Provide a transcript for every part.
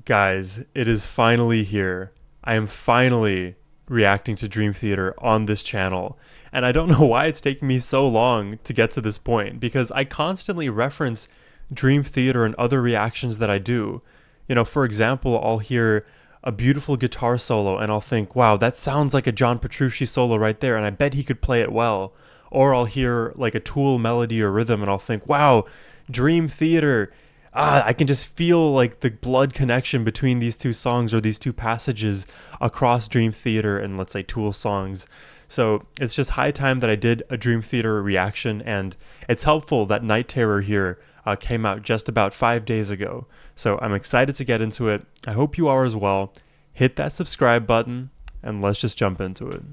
Guys, it is finally here. I am finally reacting to Dream Theater on this channel. And I don't know why it's taking me so long to get to this point, because I constantly reference Dream Theater and other reactions that I do. You know, for example, I'll hear a beautiful guitar solo and I'll think, wow, that sounds like a John Petrucci solo right there, and I bet he could play it well. Or I'll hear like a Tool melody or rhythm and I'll think, wow, Dream Theater. I can just feel like the blood connection between these two songs or these two passages across Dream Theater and, let's say, Tool songs. So it's just high time that I did a Dream Theater reaction, and it's helpful that Night Terror here came out just about 5 days ago. So I'm excited to get into it. I hope you are as well. Hit that subscribe button and let's just jump into it.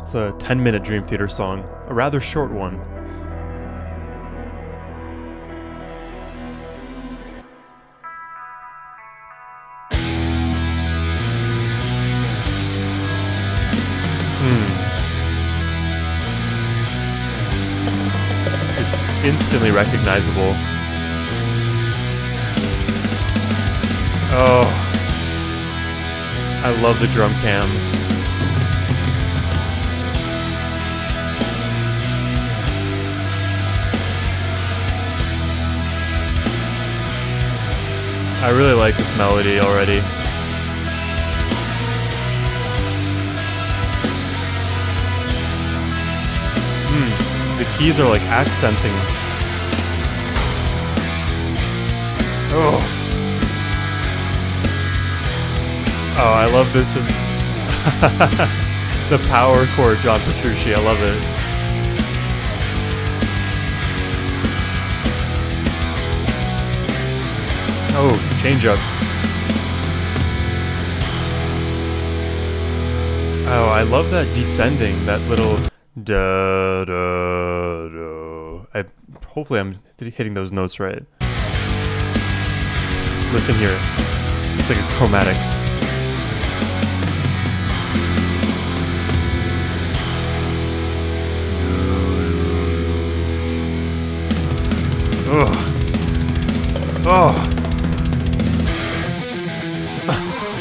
It's a 10-minute Dream Theater song, a rather short one. It's instantly recognizable. Oh, I love the drum cam. I really like this melody already. The keys are like accenting. Oh, I love this. Just the power chord, John Petrucci. I love it. Oh, change up. Oh, I love that descending, that little da da da. Hopefully I'm hitting those notes right. Listen here. It's like a chromatic. Oh.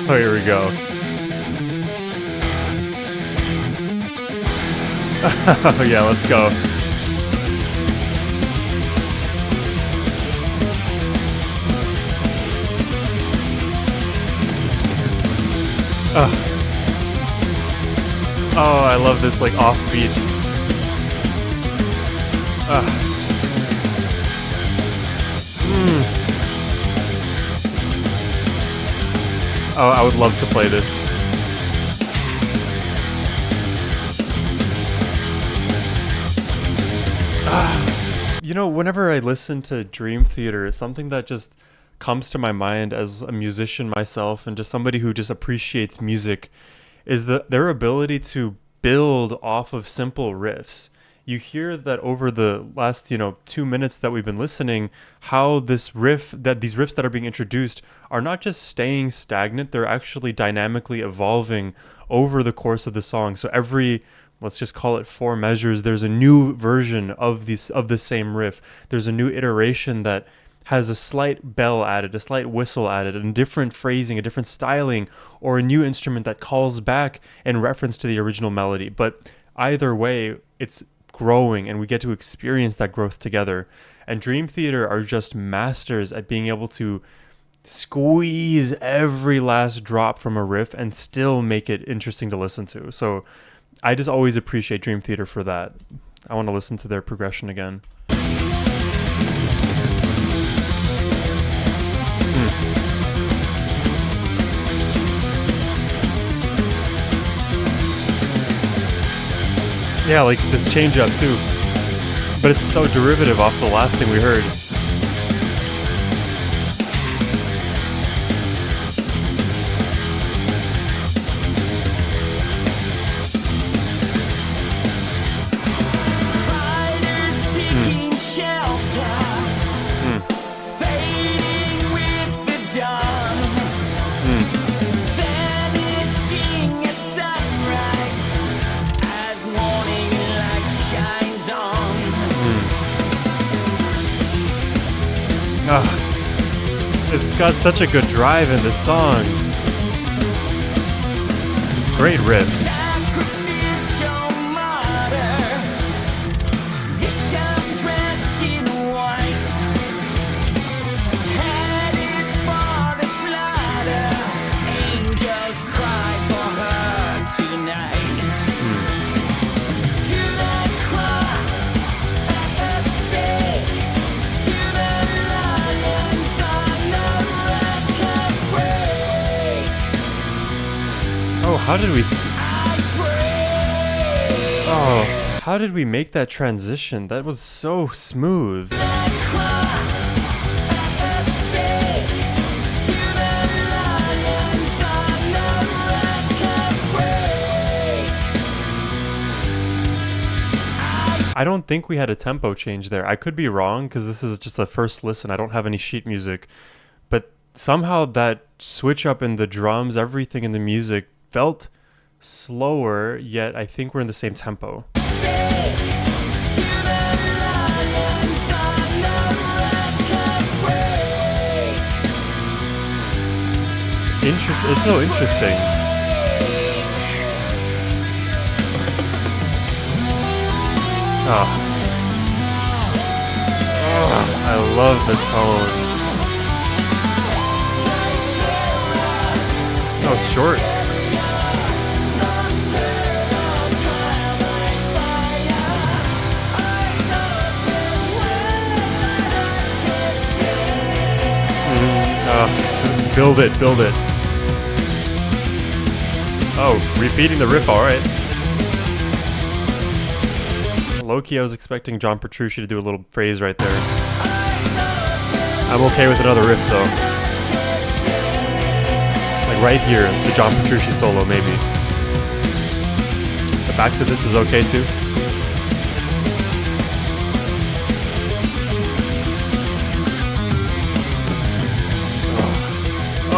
Oh, here we go. Oh yeah, let's go. Oh, I love this like offbeat. Oh, I would love to play this. You know, whenever I listen to Dream Theater, something that just comes to my mind as a musician myself and just somebody who just appreciates music is their ability to build off of simple riffs. You hear that over the last, 2 minutes that we've been listening, how these riffs that are being introduced are not just staying stagnant, they're actually dynamically evolving over the course of the song. So every, let's just call it 4 measures, there's a new version of the same riff. There's a new iteration that has a slight bell added, a slight whistle added, a different phrasing, a different styling, or a new instrument that calls back in reference to the original melody. But either way, it's growing and we get to experience that growth together. And Dream Theater are just masters at being able to squeeze every last drop from a riff and still make it interesting to listen to. So I just always appreciate Dream Theater for that. I want to listen to their progression again. Yeah, like this change up too. But it's so derivative off the last thing we heard. It's got such a good drive in this song. Great riff. Sacrificial martyr, victim dressed in white, headed for the slaughter. Angels cry for her tonight. To the cross at the stake, to the lions on the record break. Oh, how did we? I pray. Oh, how did we make that transition? That was so smooth. I don't think we had a tempo change there. I could be wrong because this is just the first listen. I don't have any sheet music. But somehow that switch up in the drums, everything in the music felt slower, yet I think we're in the same tempo. It's so interesting. Oh. Oh, I love the tone. Oh, it's short. Build it, build it. Oh, repeating the riff, alright. Low-key, I was expecting John Petrucci to do a little phrase right there. I'm okay with another riff, though. Like right here, the John Petrucci solo, maybe. The back to this is okay, too.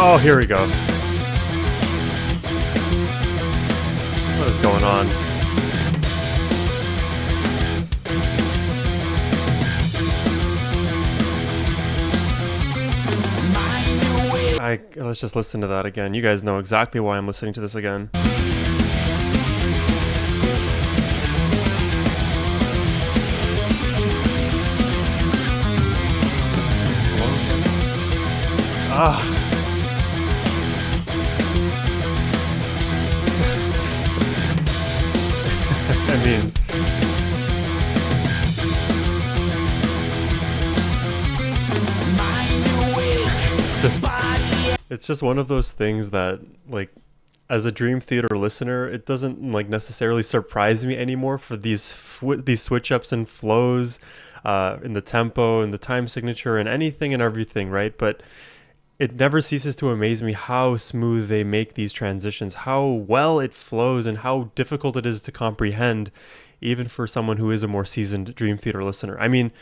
Oh, here we go. What is going on? Let's just listen to that again. You guys know exactly why I'm listening to this again. Slow. Ah. I mean, it's just one of those things that, like, as a Dream Theater listener, it doesn't like necessarily surprise me anymore for these switch ups and flows, in the tempo and the time signature and anything and everything, right? But it never ceases to amaze me how smooth they make these transitions, how well it flows, and how difficult it is to comprehend, even for someone who is a more seasoned Dream Theater listener. I mean,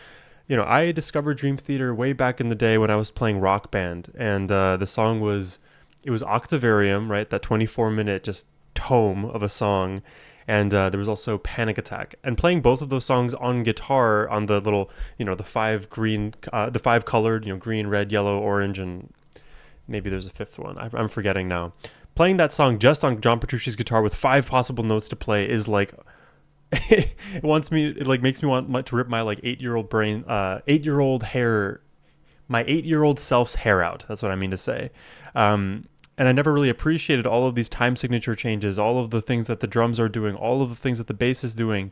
you know, I discovered Dream Theater way back in the day when I was playing Rock Band, and the song was Octavarium, right? That 24-minute just tome of a song. And there was also Panic Attack. And playing both of those songs on guitar on the little, you know, the five colored, you know, green, red, yellow, orange, and maybe there's a fifth one. I'm forgetting now. Playing that song just on John Petrucci's guitar with 5 possible notes to play is like, it makes me want to rip my like 8-year-old brain, 8-year-old hair, my 8-year-old self's hair out. That's what I mean to say. And I never really appreciated all of these time signature changes, all of the things that the drums are doing, all of the things that the bass is doing.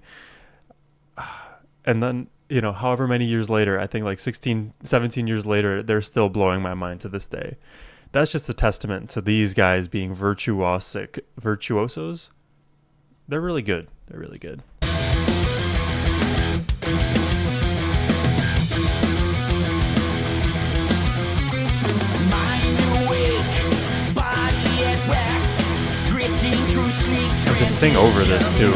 And then, you know, however many years later, I think like 16, 17 years later, they're still blowing my mind to this day. That's just a testament to these guys being virtuosos. They're really good. They're really good. And to sing over this too.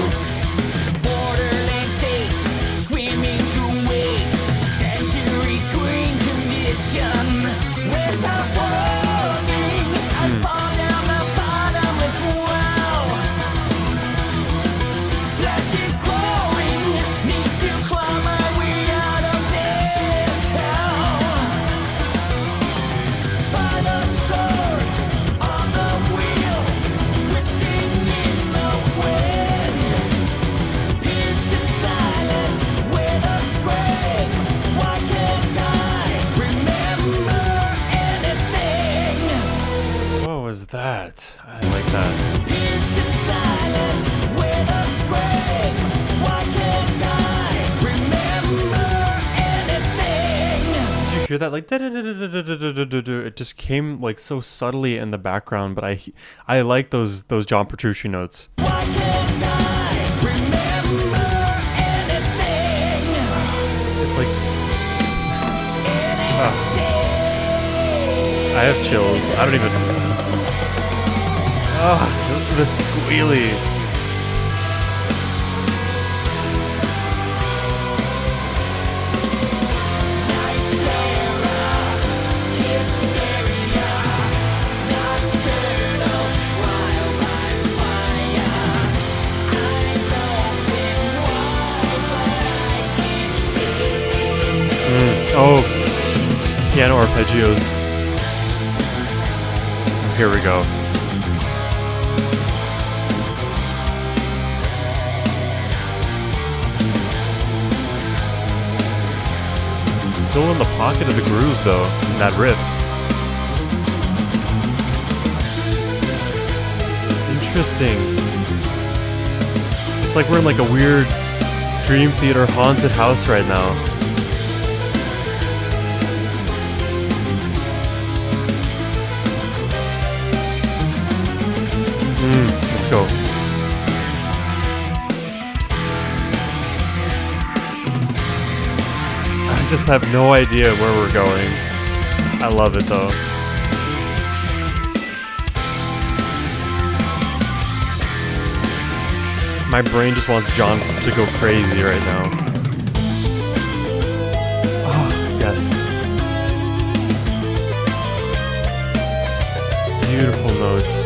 that? I like that. Pierce the silence with a scream. Why can't I remember anything? Did you hear that? Like it just came like so subtly in the background, but I like those John Petrucci notes. Why can't I remember anything? It's like Anything. I have chills. I don't even. The squealy. Night terror, hysteria, nocturnal trial by fire. Eyes open wide, but I can't see. Oh, piano arpeggios. Here we go. Still in the pocket of the groove, though, in that riff. Interesting. It's like we're in like a weird Dream Theater haunted house right now. Let's go. I just have no idea where we're going. I love it though. My brain just wants John to go crazy right now. Oh, yes. Beautiful notes.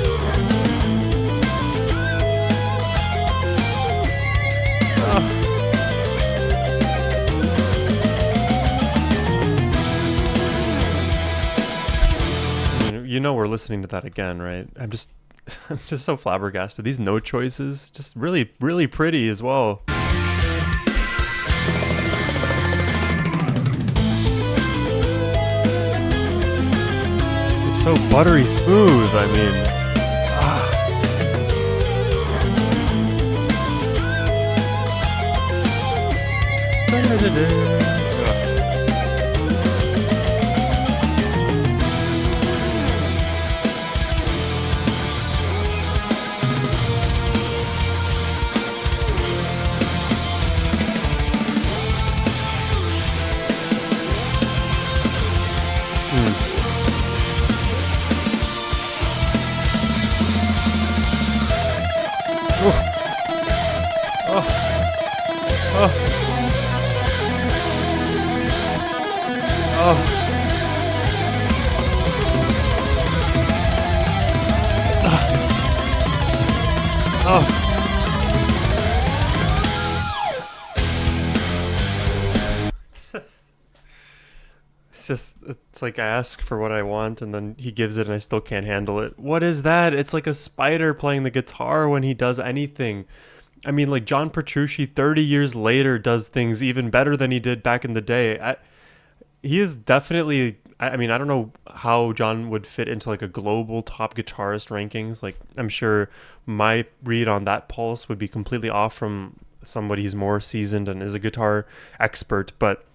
You know we're listening to that again, right? I'm just so flabbergasted. These note choices, just really, really pretty as well. It's so buttery smooth. I mean, it's like I ask for what I want and then he gives it and I still can't handle it. What is that? It's like a spider playing the guitar when he does anything. I mean, like John Petrucci 30 years later does things even better than he did back in the day. He is definitely, I mean, I don't know how John would fit into like a global top guitarist rankings. Like I'm sure my read on that pulse would be completely off from somebody who's more seasoned and is a guitar expert, but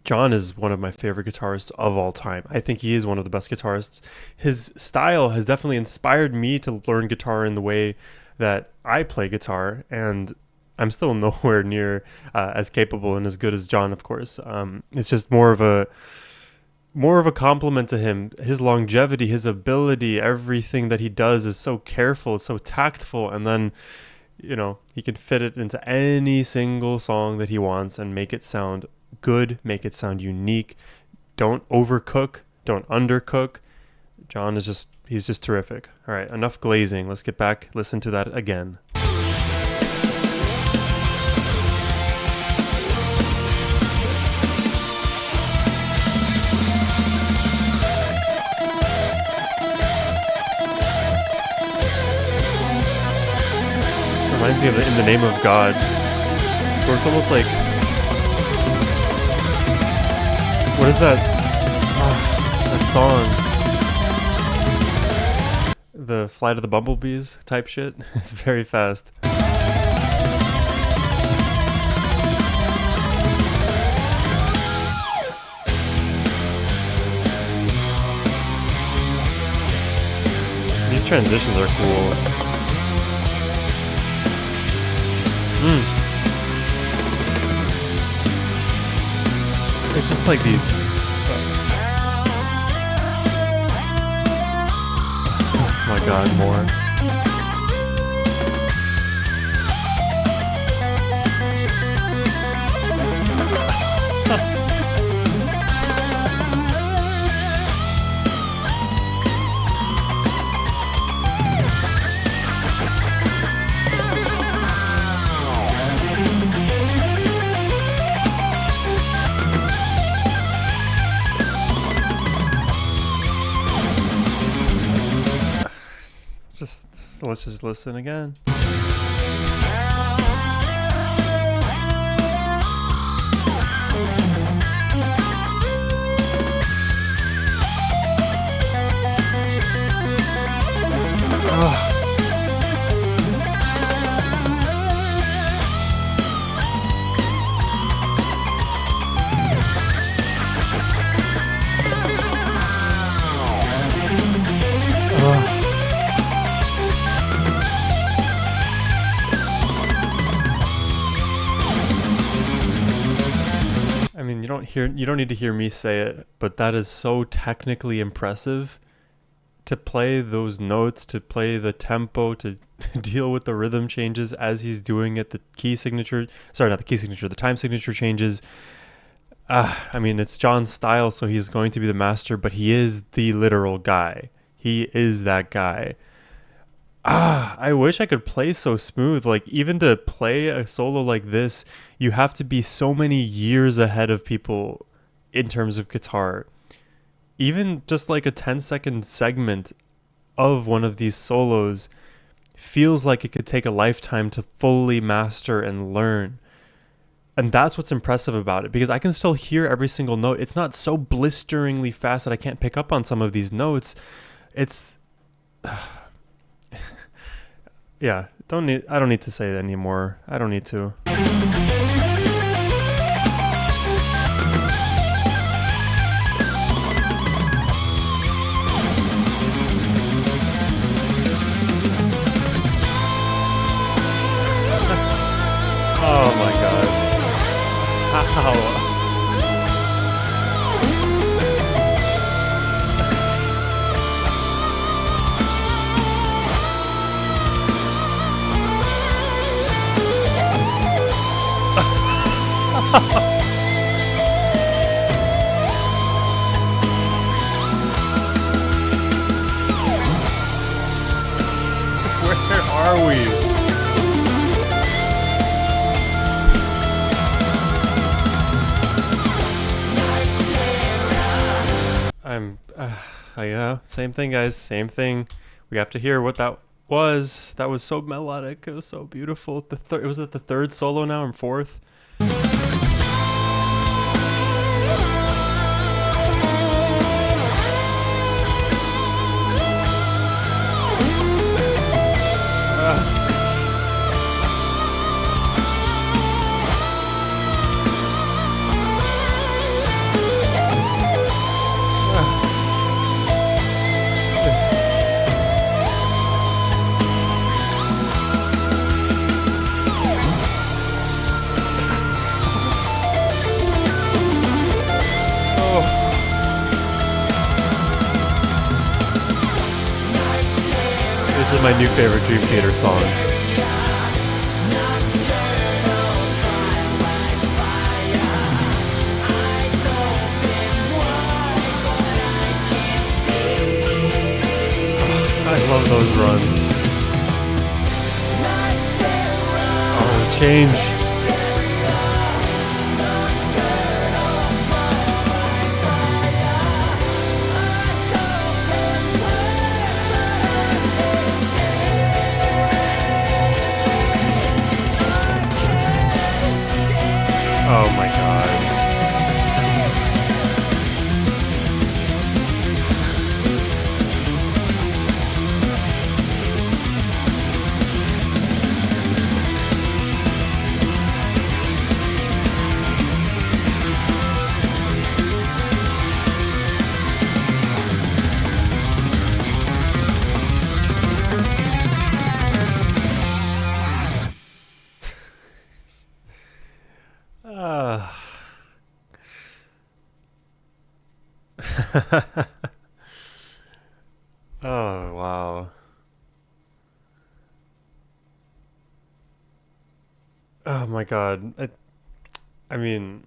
John is one of my favorite guitarists of all time. I think he is one of the best guitarists. His style has definitely inspired me to learn guitar in the way that I play guitar, and I'm still nowhere near as capable and as good as John, of course. It's just more of a compliment to him. His longevity, his ability, everything that he does is so careful, it's so tactful, and then you know he can fit it into any single song that he wants and make it sound good, make it sound unique. Don't overcook, don't undercook. John is he's just terrific. All right, enough glazing. Let's get back, listen to that again. This reminds me of In the Name of God, where it's almost like, what is that? That song. the Flight of the Bumblebees type shit. It's very fast. These transitions are cool. It's just like these. Oh my god, more. So let's just listen again. I mean, you don't need to hear me say it, but that is so technically impressive to play those notes, to play the tempo, to deal with the rhythm changes as he's doing it, the time signature changes. I mean, it's John's style, so he's going to be the master, but he is the literal guy. He is that guy. I wish I could play so smooth. Like, even to play a solo like this, you have to be so many years ahead of people in terms of guitar. Even just like a 10-second segment of one of these solos feels like it could take a lifetime to fully master and learn. And that's what's impressive about it, because I can still hear every single note. It's not so blisteringly fast that I can't pick up on some of these notes. It's yeah, I don't need to say it anymore. I don't need to. Oh my god. How? Where are we? Yeah, same thing, guys. Same thing. We have to hear what that was. That was so melodic. It was so beautiful. Was it the third solo now, or fourth? This is my new favorite Dream Theater song. I love those runs. Oh, the change. Oh my god. Oh, wow. Oh my God. I mean,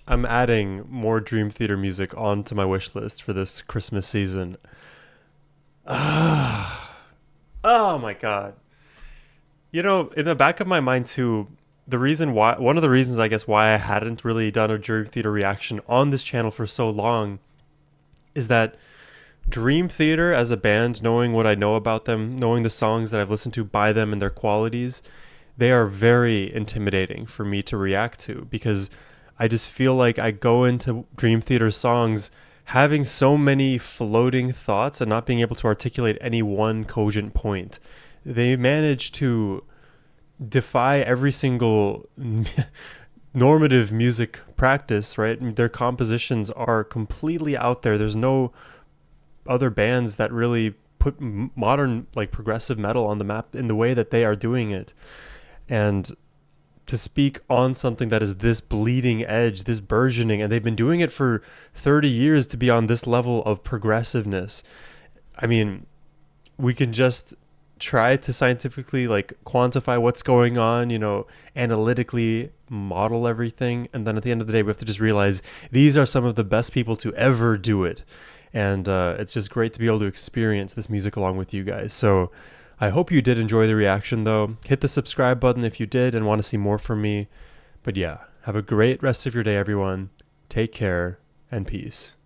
I'm adding more Dream Theater music onto my wish list for this Christmas season. Ah, oh my God. In the back of my mind too, one of the reasons I guess why I hadn't really done a Dream Theater reaction on this channel for so long is that Dream Theater as a band, knowing what I know about them, knowing the songs that I've listened to by them and their qualities, they are very intimidating for me to react to because I just feel like I go into Dream Theater songs having so many floating thoughts and not being able to articulate any one cogent point. They manage to defy every single normative music practice, right? Their compositions are completely out there. There's no other bands that really put modern like progressive metal on the map in the way that they are doing it. And to speak on something that is this bleeding edge, this burgeoning, and they've been doing it for 30 years to be on this level of progressiveness. I mean, we can just try to scientifically like quantify what's going on, analytically model everything, and then at the end of the day we have to just realize these are some of the best people to ever do it. And it's just great to be able to experience this music along with you guys. So I hope you did enjoy the reaction though. Hit the subscribe button if you did and want to see more from me. But yeah, have a great rest of your day, everyone. Take care and peace.